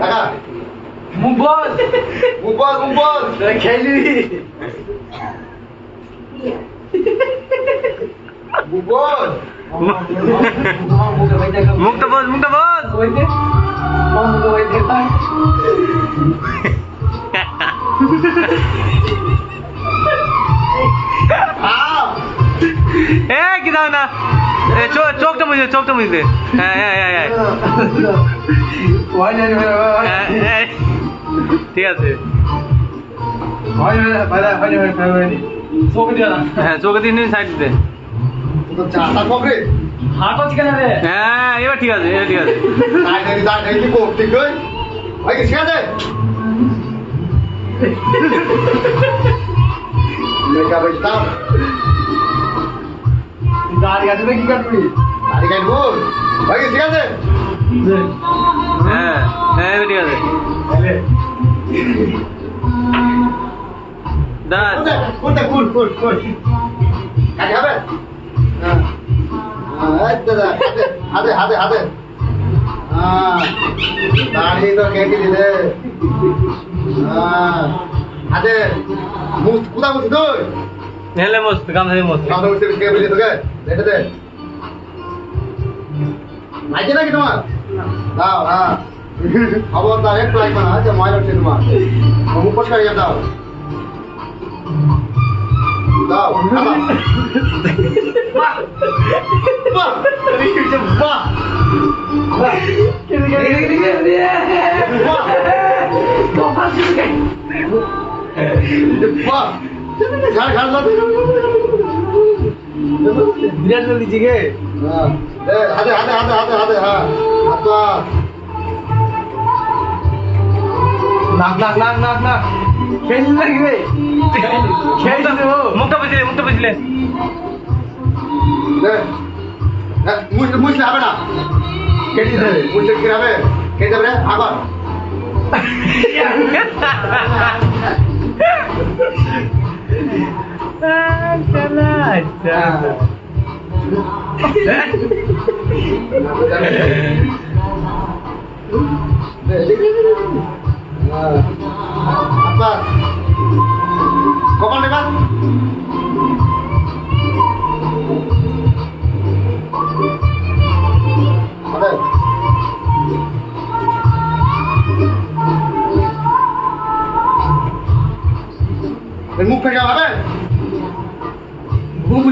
কাকা মুখ বল খেলি বল মুখটা বল কি দাও না চোখটা বুঝলে হ্যাঁ ঠিক আছে হ্যাঁ চোখে দিন সাইড দে হ্যাঁ এবার ঠিক আছে দাড়ি কাটবে কি কাটবি দাড়ি কাটবো ভাই ঠিক আছে হ্যাঁ এবার ঠিক আছে দাদা কোনটা কুল কাটি হবে হাতে দাড়ি তো কেটে দিলে হাতে মুখ কোথা মুখ তুই হেলে মস্ত গামছা মস্ত কাউকে মুখে বিস্কে বলি তোকে দেখে দে মাইকে নাকি তোমার দাও হ্যাঁ খবরদার একটু লাগবে না আচ্ছা ময়লা উঠছে তোমার মুখ পরিষ্কার হয়ে দাও দাও বাহ বিরাট করে দিচ্ছি গে হাতে হ্যাঁ নাক খেলি লাগবে মুখটা বুঝলে মুছলে হবে না কেটে দেবে মুছলে কি হবে কেটে দেবে আবার কখন নেবা মুখ ফেঁকা হবে ঘুম